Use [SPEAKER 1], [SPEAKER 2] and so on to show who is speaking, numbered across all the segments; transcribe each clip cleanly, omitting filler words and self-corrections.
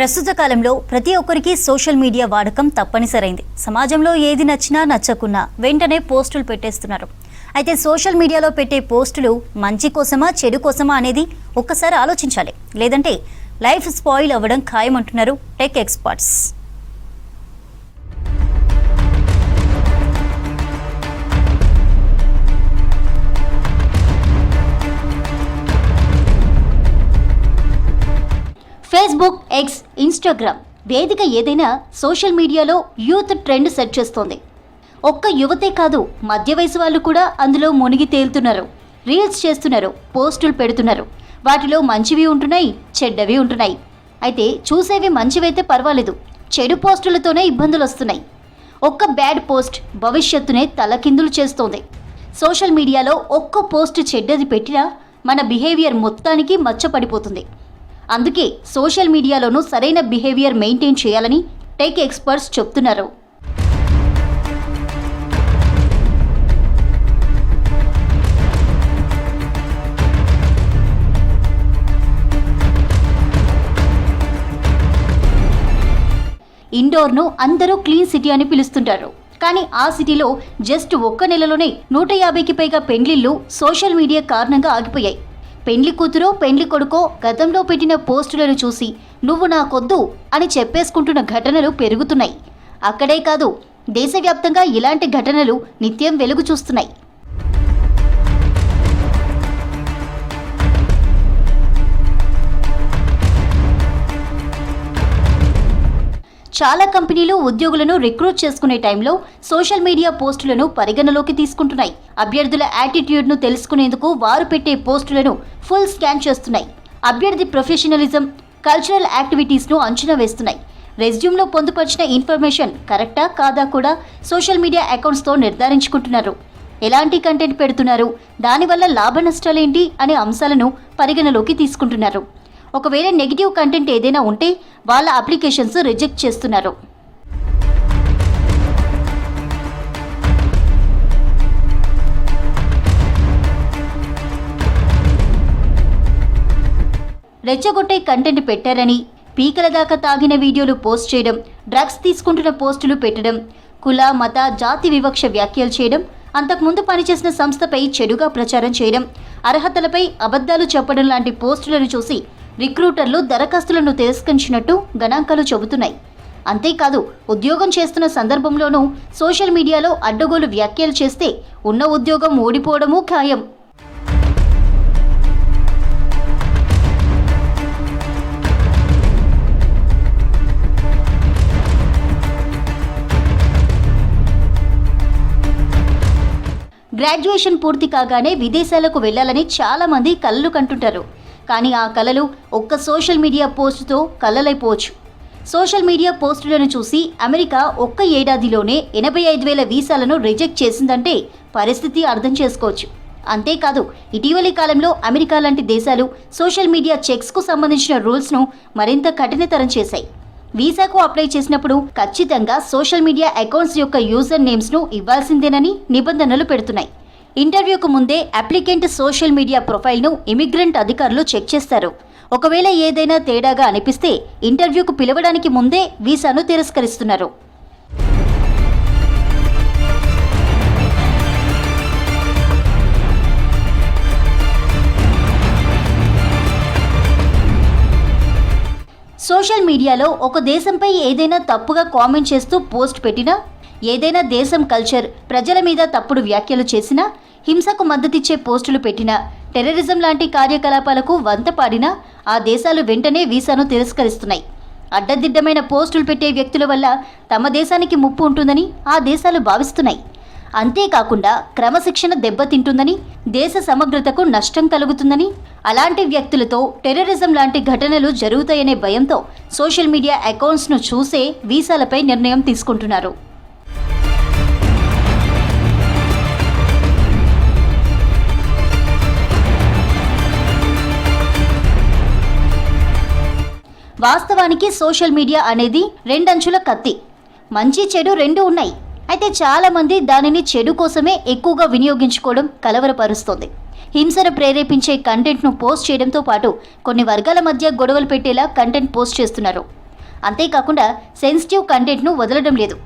[SPEAKER 1] ప్రస్తుత కాలంలో ప్రతి ఒక్కరికి సోషల్ మీడియా వాడకం తప్పనిసరైంది. సమాజంలో ఏది నచ్చినా నచ్చకున్నా వెంటనే పోస్టులు పెట్టేస్తున్నారు. అయితే సోషల్ మీడియాలో పెట్టే పోస్టులు మంచి కోసమా చెడు కోసమా అనేది ఒక్కసారి ఆలోచించాలి, లేదంటే లైఫ్ స్పాయిల్ అవ్వడం ఖాయమంటున్నారు tech experts. Facebook, X, Instagram వేదిక ఏదైనా సోషల్ మీడియాలో యూత్ ట్రెండ్ సెట్ చేస్తోంది. ఒక్క యువతే కాదు, మధ్య వయసు వాళ్ళు కూడా అందులో మునిగి తేలుతున్నారు. రీల్స్ చేస్తున్నారు, పోస్టులు పెడుతున్నారు. వాటిలో మంచివి ఉంటున్నాయి, చెడ్డవి ఉంటున్నాయి. అయితే చూసేవి మంచివైతే పర్వాలేదు, చెడు పోస్టులతోనే ఇబ్బందులు వస్తున్నాయి. ఒక్క బ్యాడ్ పోస్ట్ భవిష్యత్తునే తలకిందులు చేస్తోంది. సోషల్ మీడియాలో ఒక్క పోస్ట్ చెడ్డది పెట్టినా మన బిహేవియర్ మొత్తానికి మచ్చపడిపోతుంది. అందుకే సోషల్ మీడియాలోనూ సరైన బిహేవియర్ మెయింటైన్ చేయాలని టెక్ ఎక్స్పర్ట్స్ చెప్తున్నారు. ఇండోర్ను అందరూ క్లీన్ సిటీ అని పిలుస్తుంటారు. కానీ ఆ సిటీలో జస్ట్ ఒక్క నెలలోనే 150కి పైగా పెండ్లిళ్ళు సోషల్ మీడియా కారణంగా ఆగిపోయాయి. పెండ్లి కూతురో పెండ్లి కొడుకో గతంలో పెట్టిన పోస్టులను చూసి నువ్వు నాకొద్దు అని చెప్పేసుకుంటున్న ఘటనలు పెరుగుతున్నాయి. అక్కడే కాదు, దేశవ్యాప్తంగా ఇలాంటి ఘటనలు నిత్యం వెలుగు చూస్తున్నాయి. చాలా కంపెనీలు ఉద్యోగులను రిక్రూట్ చేసుకునే టైంలో సోషల్ మీడియా పోస్టులను పరిగణలోకి తీసుకుంటున్నాయి. అభ్యర్థుల యాటిట్యూడ్ను తెలుసుకునేందుకు వారు పెట్టే పోస్టులను ఫుల్ స్కాన్ చేస్తున్నాయి. అభ్యర్థి ప్రొఫెషనలిజం, కల్చరల్ యాక్టివిటీస్ను అంచనా వేస్తున్నాయి. రెజ్యూమ్లో పొందుపరిచిన ఇన్ఫర్మేషన్ కరెక్టా కాదా కూడా సోషల్ మీడియా అకౌంట్స్తో నిర్ధారించుకుంటున్నారు. ఎలాంటి కంటెంట్ పెడుతున్నారు, దానివల్ల లాభ నష్టాలేంటి అనే అంశాలను పరిగణలోకి తీసుకుంటున్నారు. ఒకవేళ నెగిటివ్ కంటెంట్ ఏదైనా ఉంటే వాళ్ళ అప్లికేషన్స్ రిజెక్ట్ చేస్తున్నారు. రెచ్చగొట్టే కంటెంట్ పెట్టారని, పీకల దాకా తాగిన వీడియోలు పోస్ట్ చేయడం, డ్రగ్స్ తీసుకుంటున్న పోస్టులు పెట్టడం, కుల, మత, జాతి వివక్ష వ్యాఖ్యలు చేయడం, అంతకుముందు పనిచేసిన సంస్థపై చెడుగా ప్రచారం చేయడం, అర్హతలపై అబద్ధాలు చెప్పడం లాంటి పోస్టులను చూసి రిక్రూటర్లు దరఖాస్తులను తిరస్కరించినట్టు గణాంకాలు చెబుతున్నాయి. అంతేకాదు, ఉద్యోగం చేస్తున్న సందర్భంలోనూ సోషల్ మీడియాలో అడ్డగోలు వ్యాఖ్యలు చేస్తే ఉన్న ఉద్యోగం ఓడిపోవడమూ ఖాయం. గ్రాడ్యుయేషన్ పూర్తి కాగానే విదేశాలకు వెళ్లాలని చాలామంది కలలు కంటుంటారు. కానీ ఆ కలలు ఒక్క సోషల్ మీడియా పోస్టుతో కలలైపోవచ్చు. సోషల్ మీడియా పోస్టులను చూసి అమెరికా ఒక్క ఏడాదిలోనే 85,000 వీసాలను రిజెక్ట్ చేసిందంటే పరిస్థితి అర్థం చేసుకోవచ్చు. అంతేకాదు, ఇటీవలి కాలంలో అమెరికా లాంటి దేశాలు సోషల్ మీడియా చెక్స్కు సంబంధించిన రూల్స్ను మరింత కఠినతరం చేశాయి. వీసాకు అప్లై చేసినప్పుడు ఖచ్చితంగా సోషల్ మీడియా అకౌంట్స్ యొక్క యూజర్ నేమ్స్ను ఇవ్వాల్సిందేనని నిబంధనలు పెడుతున్నాయి. ఇంటర్వ్యూకు ముందే అప్లికెంట్ సోషల్ మీడియా ప్రొఫైల్ను ఇమిగ్రెంట్ అధికారులు చెక్ చేస్తారు. ఒకవేళ ఏదైనా తేడాగా అనిపిస్తే ఇంటర్వ్యూకు పిలవడానికి ముందే వీసాను తిరస్కరిస్తున్నారు. సోషల్ మీడియాలో ఒక దేశంపై ఏదైనా తప్పుగా కామెంట్ చేస్తూ పోస్ట్ పెట్టినా, ఏదైనా దేశం కల్చర్, ప్రజల మీద తప్పుడు వ్యాఖ్యలు చేసినా, హింసకు మద్దతిచ్చే పోస్టులు పెట్టినా, టెర్రరిజం లాంటి కార్యకలాపాలకు వంత పాడినా ఆ దేశాలు వెంటనే వీసాను తిరస్కరిస్తున్నాయి. అడ్డదిడ్డమైన పోస్టులు పెట్టే వ్యక్తుల వల్ల తమ దేశానికి ముప్పు ఉంటుందని ఆ దేశాలు భావిస్తున్నాయి. అంతేకాకుండా క్రమశిక్షణ దెబ్బతింటుందని, దేశ సమగ్రతకు నష్టం కలుగుతుందని, అలాంటి వ్యక్తులతో టెర్రరిజం లాంటి ఘటనలు జరుగుతాయనే భయంతో సోషల్ మీడియా అకౌంట్స్ను చూసే వీసాలపై నిర్ణయం తీసుకుంటున్నారు. వాస్తవానికి సోషల్ మీడియా అనేది రెండంచుల కత్తి. మంచి చెడు రెండు ఉన్నాయి. అయితే చాలామంది దానిని చెడు కోసమే ఎక్కువగా వినియోగించుకోవడం కలవరపరుస్తోంది. హింసను ప్రేరేపించే కంటెంట్ను పోస్ట్ చేయడంతో పాటు కొన్ని వర్గాల మధ్య గొడవలు పెట్టేలా కంటెంట్ పోస్ట్ చేస్తున్నారు. అంతేకాకుండా సెన్సిటివ్ కంటెంట్ను వదలడం లేదు.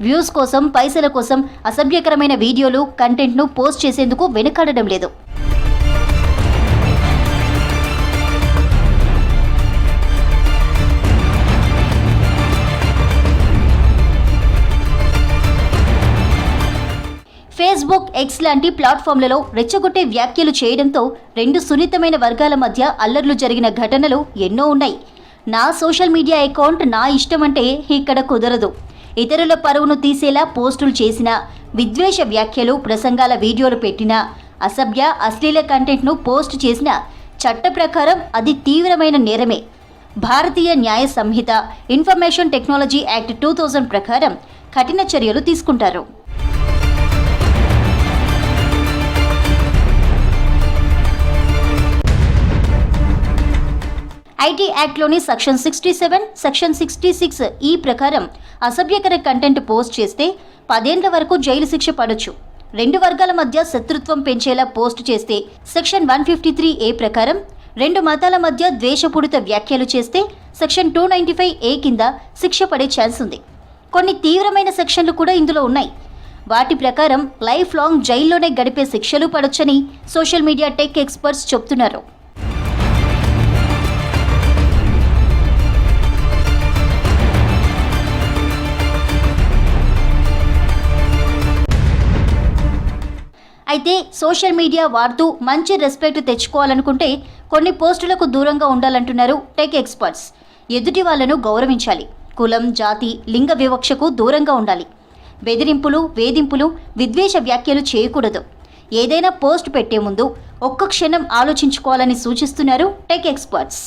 [SPEAKER 1] వ్యూస్ కోసం, పైసల కోసం అసభ్యకరమైన వీడియోలు, కంటెంట్ను పోస్ట్ చేసేందుకు వెనుకాడడం లేదు. ఫేస్బుక్, ఎక్స్ లాంటి ప్లాట్ఫామ్లలో రెచ్చగొట్టే వ్యాఖ్యలు చేయడంతో రెండు సున్నితమైన వర్గాల మధ్య అల్లర్లు జరిగిన ఘటనలు ఎన్నో ఉన్నాయి. నా సోషల్ మీడియా అకౌంట్ నా ఇష్టమంటే ఇక్కడ కుదరదు. ఇతరుల పరువును తీసేలా పోస్టులు చేసినా, విద్వేష వ్యాఖ్యలు, ప్రసంగాల వీడియోలు పెట్టినా, అసభ్య, అశ్లీల కంటెంట్ను పోస్ట్ చేసినా చట్ట ప్రకారం అది తీవ్రమైన నేరమే. భారతీయ న్యాయ సంహిత, ఇన్ఫర్మేషన్ టెక్నాలజీ యాక్ట్ 2000 ప్రకారం కఠిన చర్యలు తీసుకుంటారు. ఐటీ యాక్ట్లోని సెక్షన్ 67, సెక్షన్ 66 ఈ ప్రకారం అసభ్యకర కంటెంట్ పోస్ట్ చేస్తే 10 ఏళ్ల వరకు జైలు శిక్ష పడొచ్చు. రెండు వర్గాల మధ్య శత్రుత్వం పెంచేలా పోస్ట్ చేస్తే సెక్షన్ 153A ప్రకారం, రెండు మతాల మధ్య ద్వేషపూరిత వ్యాఖ్యలు చేస్తే సెక్షన్ 295A కింద శిక్ష పడే ఛాన్స్ ఉంది. కొన్ని తీవ్రమైన సెక్షన్లు కూడా ఇందులో ఉన్నాయి. వాటి ప్రకారం లైఫ్ లాంగ్ జైల్లోనే గడిపే శిక్షలు పడొచ్చని సోషల్ మీడియా టెక్ ఎక్స్పర్ట్స్ చెబుతున్నారు. అయితే సోషల్ మీడియా వాడుతూ మంచి రెస్పెక్ట్ తెచ్చుకోవాలనుకుంటే కొన్ని పోస్టులకు దూరంగా ఉండాలంటున్నారు టెక్ ఎక్స్పర్ట్స్. ఎదుటి వాళ్లను గౌరవించాలి. కులం, జాతి, లింగ వివక్షకు దూరంగా ఉండాలి. బెదిరింపులు, వేధింపులు, విద్వేష వ్యాఖ్యలు చేయకూడదు. ఏదైనా పోస్ట్ పెట్టే ముందు ఒక్క క్షణం ఆలోచించుకోవాలని సూచిస్తున్నారు టెక్ ఎక్స్పర్ట్స్.